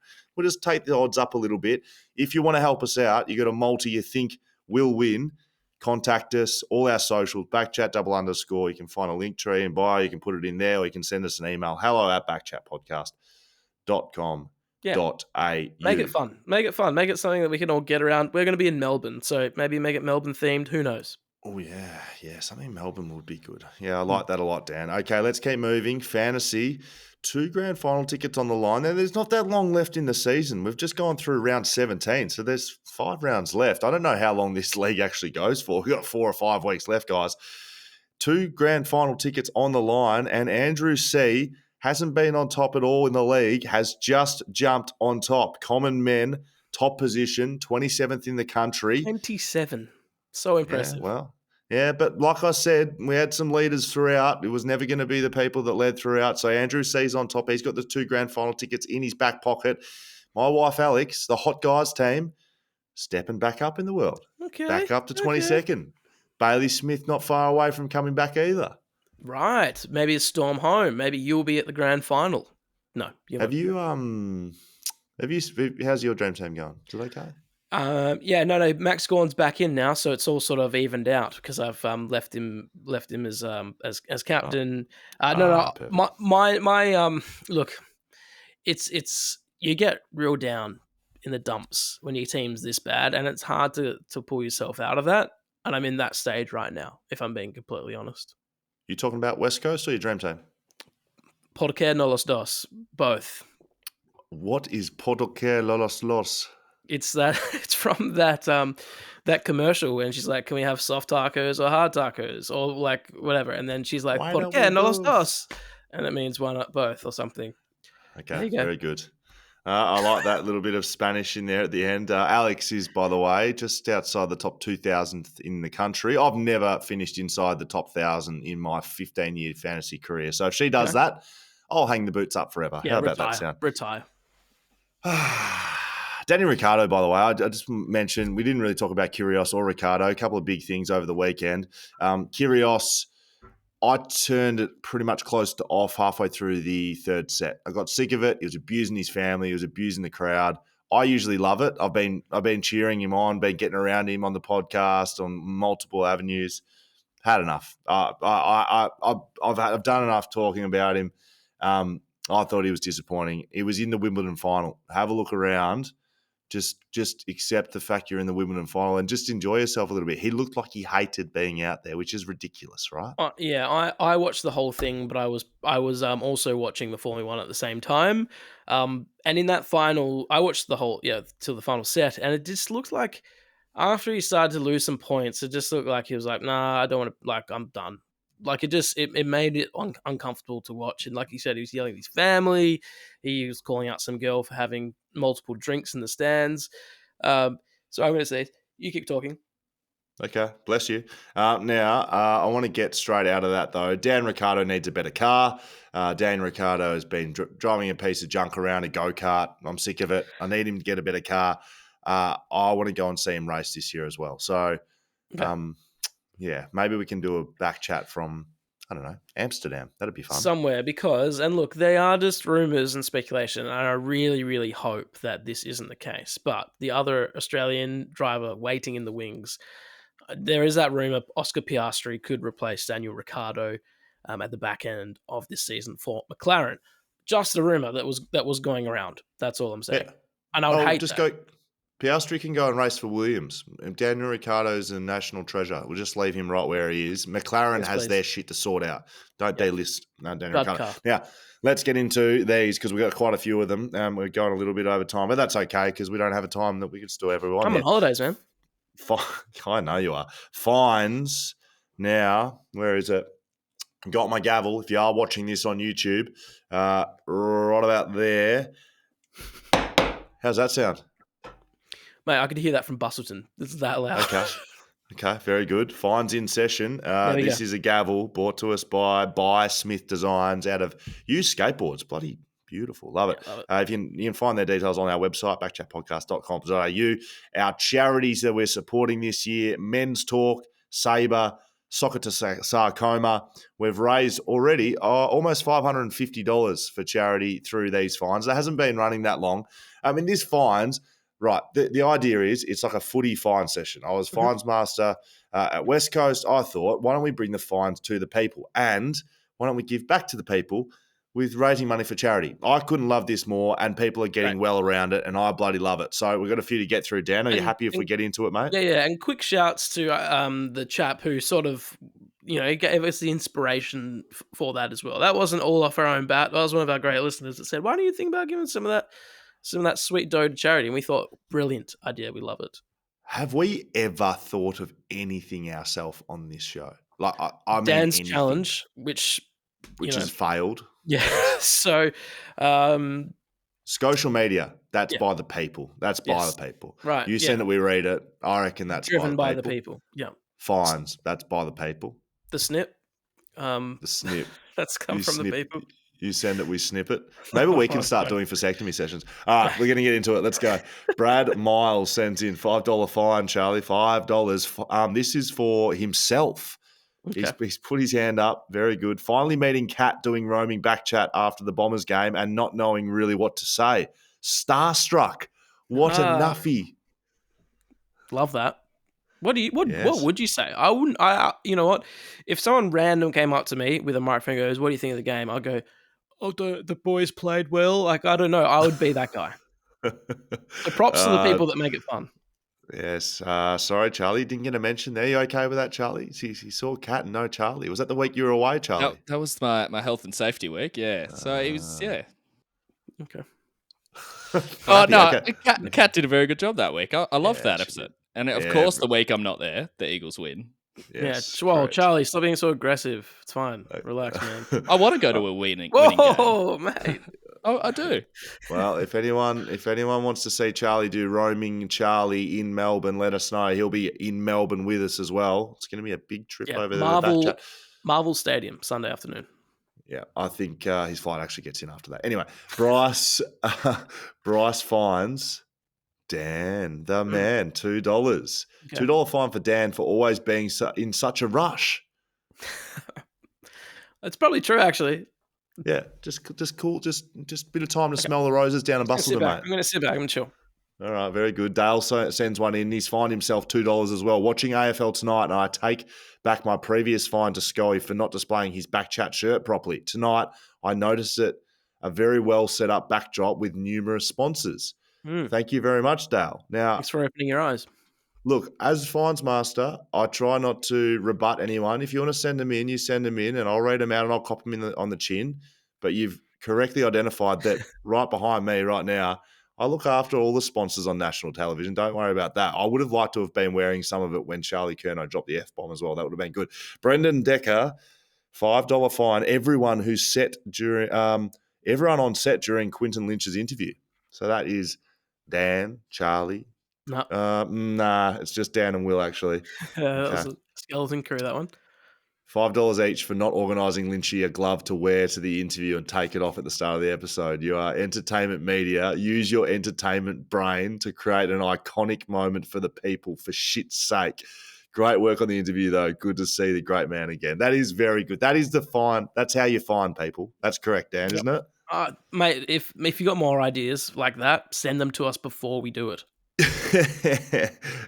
take the odds up a little bit. If you want to help us out, you got a multi you think will win, contact us. All our socials, BackChat _. You can find a link tree and bio. You can put it in there, or you can send us an email, hello@backchatpodcast.com. Yeah. Make it fun. Make it fun. Make it something that we can all get around. We're going to be in Melbourne, so maybe make it Melbourne themed. Who knows? Oh, yeah. Something in Melbourne would be good. Yeah, I like that a lot, Dan. Okay, let's keep moving. Fantasy, 2 grand final tickets on the line. Now, there's not that long left in the season. We've just gone through round 17, so there's 5 rounds left. I don't know how long this league actually goes for. We've got 4 or 5 weeks left, guys. 2 grand final tickets on the line, and Andrew C. hasn't been on top at all in the league, has just jumped on top. Common men, top position, 27th in the country. 27. So impressive. But like I said, we had some leaders throughout. It was never going to be the people that led throughout. So Andrew C's on top. He's got the 2 grand final tickets in his back pocket. My wife, Alex, the Hot Guys team, stepping back up in the world. Okay. Back up to 22nd. Bailey Smith not far away from coming back either. Right. Maybe it's Storm home. Maybe you'll be at the grand final. No. How's your dream team going? Is it okay? No. Max Gorn's back in now, so it's all sort of evened out because I've left him as captain. Look, it's you get real down in the dumps when your team's this bad, and it's hard to pull yourself out of that. And I'm in that stage right now, if I'm being completely honest. You talking about West Coast or your dream team? Por qué no los dos? Both. What is por qué no los dos? It's it's from that commercial when she's like, "Can we have soft tacos or hard tacos or like whatever?" And then she's like, Why "¿Por don't we qué no los both? dos?" And it means why not both or something. There Okay, you go. very good. I like that little bit of Spanish in there at the end. Alex is, by the way, just outside the top 2,000th in the country. I've never finished inside the top 1,000 in my 15-year fantasy career. So if she does that, I'll hang the boots up forever. Yeah, How about that sound? Retire. Danny Ricciardo, by the way, I just mentioned we didn't really talk about Kyrgios or Ricciardo. A couple of big things over the weekend. Kyrgios, I turned it pretty much close to off halfway through the third set. I got sick of it. He was abusing his family. He was abusing the crowd. I usually love it. I've been cheering him on, been getting around him on the podcast on multiple avenues. Had enough. I've done enough talking about him. I thought he was disappointing. He was in the Wimbledon final. Have a look around. Just accept the fact you're in the Wimbledon final and just enjoy yourself a little bit. He looked like he hated being out there, which is ridiculous, right? Yeah, I watched the whole thing, but I was also watching the Formula One at the same time. And in that final, I watched the whole till the final set, and it just looked like after he started to lose some points, it just looked like he was like, "Nah, I don't want to. Like, I'm done." Like it made it uncomfortable to watch. And like you said, he was yelling at his family. He was calling out some girl for having multiple drinks in the stands. So I'm going to say, you keep talking. Okay, bless you. Now, I want to get straight out of that, though. Dan Ricciardo needs a better car. Dan Ricciardo has been driving a piece of junk around a go-kart. I'm sick of it. I need him to get a better car. I want to go and see him race this year as well. So, Okay. Yeah, maybe we can do a back chat from, I don't know, Amsterdam. That'd be fun. Somewhere, because, and look, they are just rumours and speculation, and I really, really hope that this isn't the case. But the other Australian driver waiting in the wings, there is that rumour Oscar Piastri could replace Daniel Ricciardo at the back end of this season for McLaren. Just a rumour that was going around. That's all I'm saying. Yeah. And I would hate just that. go. Piastri can go and race for Williams. Daniel Ricciardo's a national treasure. We'll just leave him right where he is. McLaren has their shit to sort out. Don't delist Daniel Ricciardo. Now, let's get into these because we've got quite a few of them. We're going a little bit over time, but that's okay because we don't have a time that we could still everyone. I'm on holidays, man. I know you are. Fines. Now, where is it? Got my gavel. If you are watching this on YouTube, right about there. How's that sound? Mate, I could hear that from Bustleton. It's that loud. Okay, very good. Fines in session. This is a gavel brought to us by Smith Designs out of Used Skateboards. Bloody beautiful. Love it. Love it. You can find their details on our website, backchatpodcast.com.au. Our charities that we're supporting this year, Men's Talk, Sabre, Soccer to Sarcoma. We've raised already almost $550 for charity through these fines. It hasn't been running that long. This fines... Right. The idea is it's like a footy fine session. I was fines master at West Coast. I thought, why don't we bring the fines to the people? And why don't we give back to the people with raising money for charity? I couldn't love this more, and people are getting well around it, and I bloody love it. So we've got a few to get through. Dan, are you happy if we get into it, mate? Yeah. And quick shouts to the chap who sort of, gave us the inspiration for that as well. That wasn't all off our own bat. That was one of our great listeners that said, why don't you think about giving some of that sweet dough to charity? And we thought, brilliant idea. We love it. Have we ever thought of anything ourselves on this show? Like, I mean, Dan's anything, challenge, which has failed. Yeah. So, social media, that's by the people. That's by the people. Right. You send it, we read it. I reckon that's driven by the people. Yeah. Fines, that's by the people. The snip. The snip. That's come from the people. You send it, we snip it. Maybe we can start doing vasectomy sessions. All right, we're going to get into it. Let's go. Brad Miles sends in $5 fine, Charlie. $5. This is for himself. Okay. He's put his hand up. Very good. Finally meeting Kat doing roaming back chat after the Bombers game and not knowing really what to say. Starstruck. What a nuffy. Love that. What would you say? I wouldn't. You know what? If someone random came up to me with a microphone and goes, "What do you think of the game?" I'll go, "Oh, the boys played well." Like, I don't know. I would be that guy. So props to the people that make it fun. Yes. Sorry, Charlie. Didn't get a mention there. You okay with that, Charlie? He saw Kat and no Charlie. Was that the week you were away, Charlie? That was my health and safety week, yeah. So it was, yeah. Okay. Oh, no, Okay. Kat did a very good job that week. I loved that she episode. did. And of Yeah, course, the week I'm not there, the Eagles win. Yes, Whoa, correct. Charlie, stop being so aggressive. It's fine. Relax, man. I want to go to a winning game. Whoa, mate. Oh, I do. Well, if anyone wants to see Charlie do roaming Charlie in Melbourne, let us know. He'll be in Melbourne with us as well. It's going to be a big trip over there to BackChat. Marvel Stadium, Sunday afternoon. Yeah, I think his flight actually gets in after that. Anyway, Bryce fines Dan, the man, $2. Okay. $2 fine for Dan for always being in such a rush. That's probably true, actually. Yeah, just cool. Just a bit of time to smell the roses down and bustle them, mate. I'm going to sit back. I'm going to chill. All right, very good. Dale sends one in. He's fined himself $2 as well. Watching AFL tonight, and I take back my previous fine to Scully for not displaying his BackChat shirt properly. Tonight, I noticed it a very well set up backdrop with numerous sponsors. Thank you very much, Dale. Now, thanks for opening your eyes. Look, as fines master, I try not to rebut anyone. If you want to send them in, you send them in, and I'll read them out and I'll cop them in on the chin. But you've correctly identified that right behind me right now, I look after all the sponsors on national television. Don't worry about that. I would have liked to have been wearing some of it when Charlie Curnow dropped the F-bomb as well. That would have been good. Brendan Decker, $5 fine. Everyone on set during Quinton Lynch's interview. So that is Dan, Charlie. No. Nah, it's just Dan and Will, actually. That was a skeleton crew, that one. $5 each for not organising Lynchy a glove to wear to the interview and take it off at the start of the episode. You are entertainment media. Use your entertainment brain to create an iconic moment for the people, for shit's sake. Great work on the interview, though. Good to see the great man again. That is very good. That is the fine. That's how you fine people. That's correct, Dan, isn't it? Mate, if you got more ideas like that, send them to us before we do it.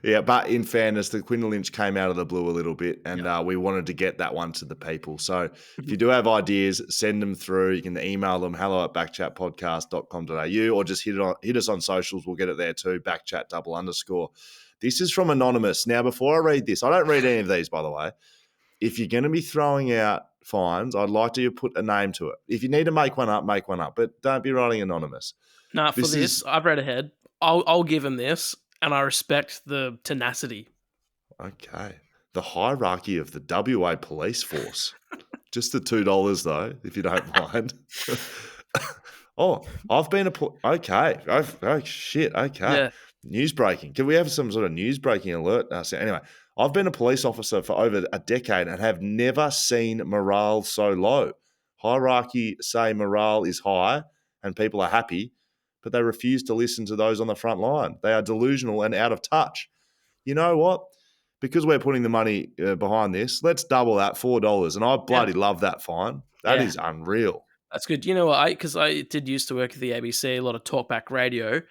Yeah, but in fairness, the Quinton Lynch came out of the blue a little bit, and we wanted to get that one to the people. So if you do have ideas, send them through. You can email them hello@backchatpodcast.com.au or just hit us on socials. We'll get it there too, backchat _. This is from Anonymous. Now, before I read this, I don't read any of these, by the way. If you're going to be throwing out fines, I'd like to put a name to it. If you need to make one up, but don't be writing Anonymous. Nah, for this, I've read ahead. I'll give him this, and I respect the tenacity. Okay. The hierarchy of the WA police force. Just the $2, though, if you don't mind. I've been okay. Oh, shit. Okay. Yeah. News breaking. Can we have some sort of news breaking alert? So anyway, I've been a police officer for over a decade and have never seen morale so low. Hierarchy say morale is high and people are happy, but they refuse to listen to those on the front line. They are delusional and out of touch. You know what? Because we're putting the money behind this, let's double that, $4. And I bloody love that fine. That is unreal. That's good. You know what? Because I did used to work at the ABC, a lot of talkback radio.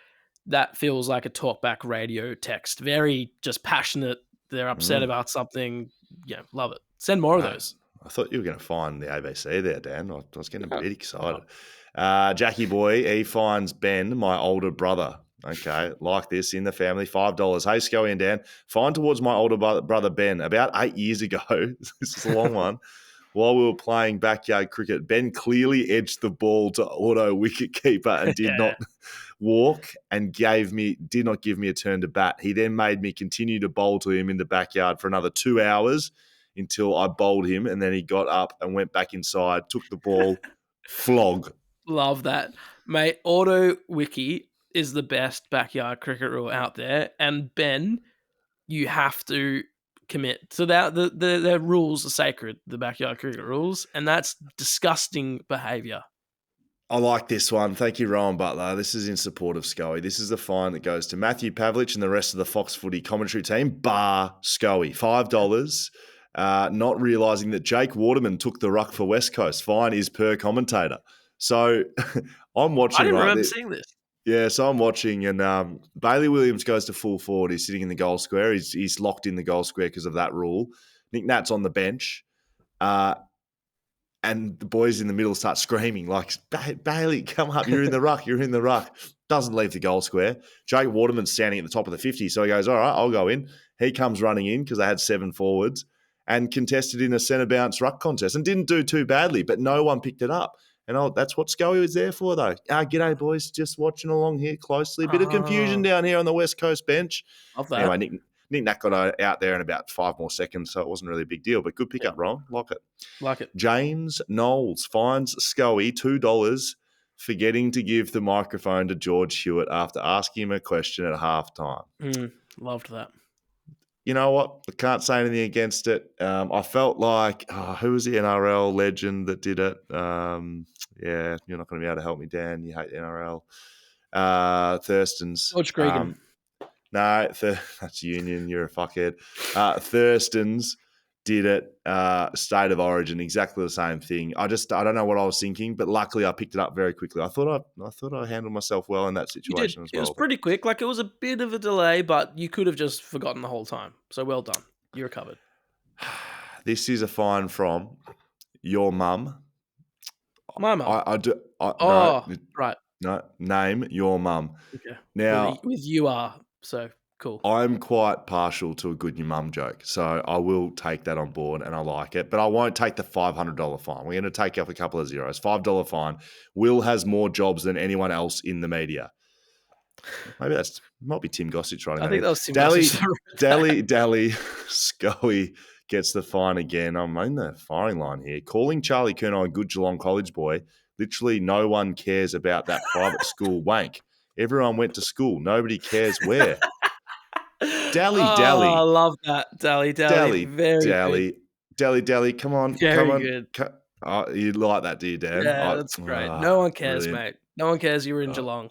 That feels like a talkback radio text. Very just passionate. They're upset about something. Yeah, love it. Send more of those. I thought you were going to find the ABC there, Dan. I was getting a bit excited. Jackie boy, he finds Ben, my older brother. Okay, like this in the family, $5. Hey, Scully and Dan, fine towards my older brother Ben. About 8 years ago, this is a long one, while we were playing backyard cricket, Ben clearly edged the ball to auto wicketkeeper and did not walk and did not give me a turn to bat. He then made me continue to bowl to him in the backyard for another 2 hours until I bowled him, and then he got up and went back inside, took the ball, flog. Love that. Mate, auto wiki is the best backyard cricket rule out there. And Ben, you have to commit to that. The rules are sacred, the backyard cricket rules, and that's disgusting behaviour. I like this one. Thank you, Rowan Butler. This is in support of Scully. This is the fine that goes to Matthew Pavlich and the rest of the Fox Footy commentary team, bar Scully. $5. Not realising that Jake Waterman took the ruck for West Coast. Fine is per commentator. So I'm watching. I didn't remember seeing this. Yeah, so I'm watching, and Bailey Williams goes to full forward. He's sitting in the goal square. He's locked in the goal square because of that rule. Nick Nat's on the bench. And the boys in the middle start screaming like, Bailey, come up, you're in the ruck, you're in the ruck. Doesn't leave the goal square. Jake Waterman's standing at the top of the 50, so he goes, all right, I'll go in. He comes running in because they had 7 forwards and contested in a centre bounce ruck contest and didn't do too badly, but no one picked it up. And that's what Scully was there for, though. G'day, boys. Just watching along here closely. A bit of confusion down here on the West Coast bench. Love that. Anyway, Nick Nat got out there in about 5 more seconds, so it wasn't really a big deal. But good pickup, Ron. Like it. Like it. James Knowles finds Scully $2 for getting to give the microphone to George Hewitt after asking him a question at halftime. Loved that. You know what? I can't say anything against it. I felt like, who was the NRL legend that did it? Yeah, you're not going to be able to help me, Dan. You hate the NRL. Thurston's. George Gregan. No, that's Union. You're a fuckhead. Thurston's did it. State of Origin, exactly the same thing. I don't know what I was thinking, but luckily I picked it up very quickly. I thought I handled myself well in that situation as well. It was pretty quick. Like, it was a bit of a delay, but you could have just forgotten the whole time. So well done. You recovered. This is a fine from your mum. My mum. Right. No, name your mum. Okay. Now, with you are, so cool. I'm quite partial to a good your mum joke, so I will take that on board and I like it, but I won't take the $500 fine. We're going to take up a couple of zeros. $5 fine. Will has more jobs than anyone else in the media. Maybe might be Tim Gossage writing. I think that was Tim Gossage. Dally, Scully gets the fine again. I'm in the firing line here. Calling Charlie Curnow a good Geelong College boy. Literally no one cares about that private school wank. Everyone went to school. Nobody cares where. Dally. I love that. Dally. Very Dally. good. Dally. Come on. Good. You like that, do you, Dan? Yeah, that's great. No one cares, brilliant. mate. No one cares you were in Geelong.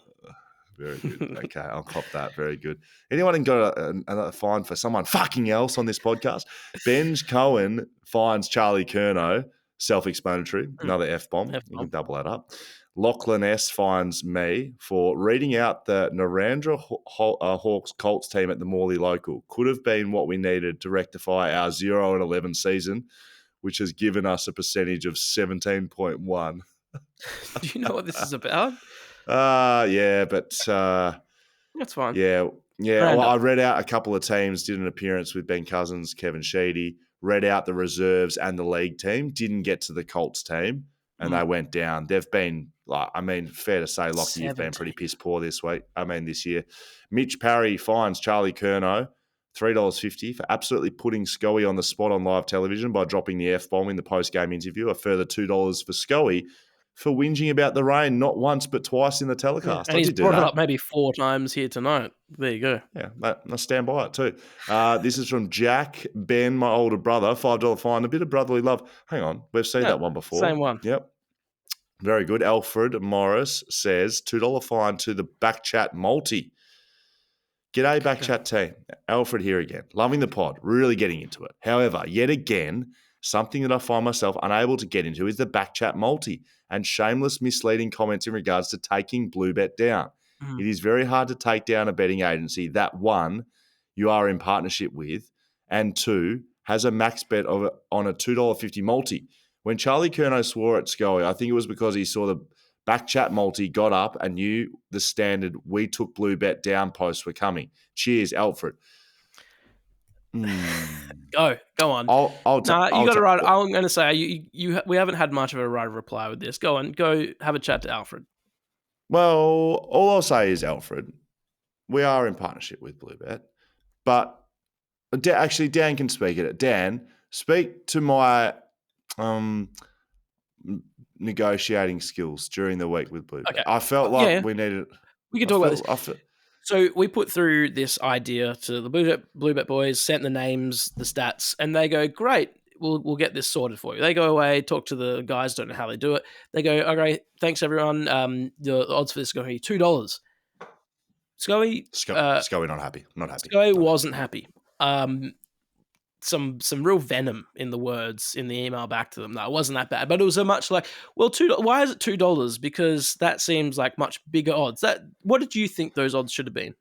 Very good. Okay, I'll cop that. Very good. Anyone got a fine for someone fucking else on this podcast? Benj Cohen finds Charlie Curnow. Self-explanatory. Another F-bomb. You can double that up. Lachlan S. finds me for reading out the Narendra Hawks Colts team at the Morley Local. Could have been what we needed to rectify our 0-11 season, which has given us a percentage of 17.1. Do you know what this is about? Yeah, but that's fine. Yeah. Well, I read out a couple of teams, did an appearance with Ben Cousins, Kevin Sheedy, read out the reserves and the league team, didn't get to the Colts team, and they went down. They've been, fair to say, Lockie, you've been pretty piss poor this year. Mitch Parry fines Charlie Curnow $3.50 for absolutely putting Scully on the spot on live television by dropping the F-bomb in the post-game interview. A further $2 for Scully for whinging about the rain, not once but twice in the telecast. And he's brought it up maybe 4 times here tonight. There you go. Yeah, I stand by it too. This is from Jack Ben, my older brother. $5 fine, a bit of brotherly love. Hang on, we've seen that one before. Same one. Yep. Very good. Alfred Morris says $2 fine to the BackChat multi. G'day, BackChat team. Alfred here again. Loving the pod, really getting into it. However, yet again, something that I find myself unable to get into is the BackChat multi and shameless misleading comments in regards to taking Bluebet down. It is very hard to take down a betting agency that, 1, you are in partnership with, and 2, has a max bet on a $2.50 multi. When Charlie Curnow swore at Scully, I think it was because he saw the BackChat multi, got up and knew the standard "we took Bluebet down" posts were coming. Cheers, Alfred. Go on. You got to write. I'm going to say we haven't had much of a right of reply with this. Go on. Go have a chat to Alfred. Well, all I'll say is, Alfred, we are in partnership with Bluebet, but actually, Dan can speak at it. Dan, speak to my negotiating skills during the week with Bluebet. Okay. I felt like we needed. We can talk about this. So we put through this idea to the Bluebet boys, sent the names, the stats, and they go, great, we'll get this sorted for you. They go away, talk to the guys, don't know how they do it. They go, okay, thanks everyone. The odds for this are going to be $2. Scully not happy. Scully wasn't happy. Some real venom in the words in the email back to them. No, it wasn't that bad, but it was a much like, well, why is it $2? Because that seems like much bigger odds. What did you think those odds should have been?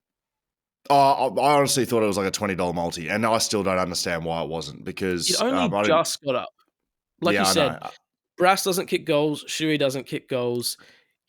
I honestly thought it was like a $20 multi, and I still don't understand why it wasn't, because it only just got up. Like you said, Brass doesn't kick goals, Shuey doesn't kick goals,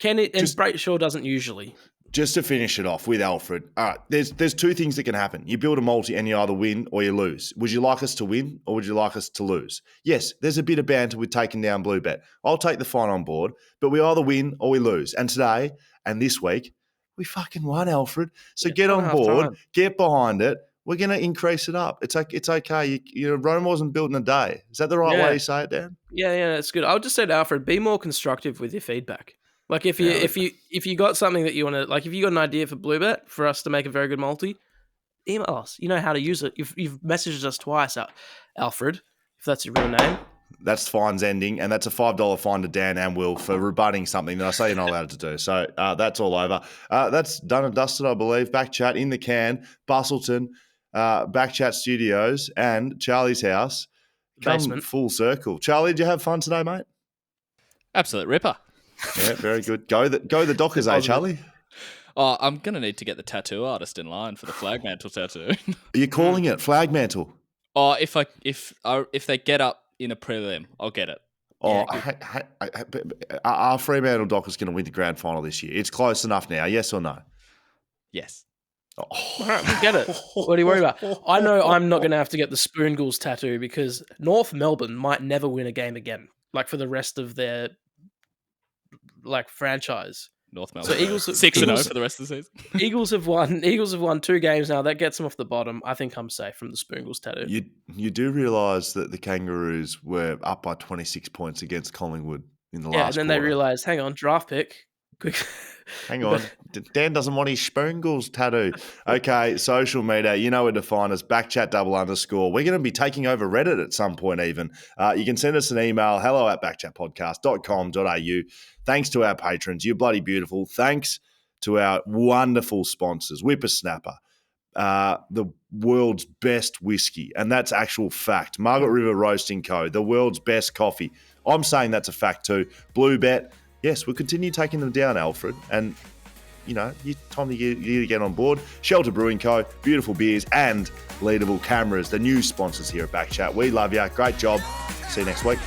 and Brayshaw doesn't usually. just to finish it off with Alfred, all right, there's two things that can happen. You build a multi and you either win or you lose. Would you like us to win or would you like us to lose? Yes, there's a bit of banter with taking down Blue Bet. I'll take the fine on board, but we either win or we lose. And today and this week, we fucking won, Alfred. So get on board, get behind it. We're going to increase it up. It's okay. Rome wasn't built in a day. Is that the right way to say it, Dan? Yeah, that's good. I would just say to Alfred, be more constructive with your feedback. Like if you got something that you want to, like if you got an idea for Blue Bet for us to make a very good multi, email us. You know how to use it. You've messaged us twice, Alfred, if that's your real name. That's fines ending, and that's a $5 fine to Dan and Will for rebutting something that I say you're not allowed to do. So that's all over. That's done and dusted, I believe. BackChat in the can, Bustleton, BackChat Studios, and Charlie's house. Come full circle. Charlie, did you have fun today, mate? Absolute ripper. Yeah, very good. Go the Dockers, Charlie? Oh, I'm going to need to get the tattoo artist in line for the flag mantle tattoo. Are you calling it flag mantle? Oh, if they get up in a prelim, I'll get it. Oh, are Fremantle Dockers going to win the grand final this year? It's close enough now, yes or no? Yes. Oh. All right, we'll get it. What are you worried about? I know I'm not going to have to get the Spoon Ghouls tattoo because North Melbourne might never win a game again, like for the rest of their franchise. North Melbourne. So Eagles 6-0 for the rest of the season. Eagles have won 2 games now. That gets them off the bottom. I think I'm safe from the Spoon Ghouls tattoo. You do realise that the Kangaroos were up by 26 points against Collingwood in the last quarter. And then they realised, hang on, draft pick. Quick. Hang on. Dan doesn't want his Spoon Ghouls tattoo. Okay, social media, you know where to find us, BackChat _. We're going to be taking over Reddit at some point even. You can send us an email, hello@backchatpodcast.com.au. Thanks to our patrons. You're bloody beautiful. Thanks to our wonderful sponsors, Whippersnapper, the world's best whiskey, and that's actual fact. Margaret River Roasting Co., the world's best coffee. I'm saying that's a fact too. Blue Bet. Yes, we'll continue taking them down, Alfred. And, time to get on board. Shelter Brewing Co., beautiful beers, and Leadable Cameras, the new sponsors here at BackChat. We love you. Great job. See you next week.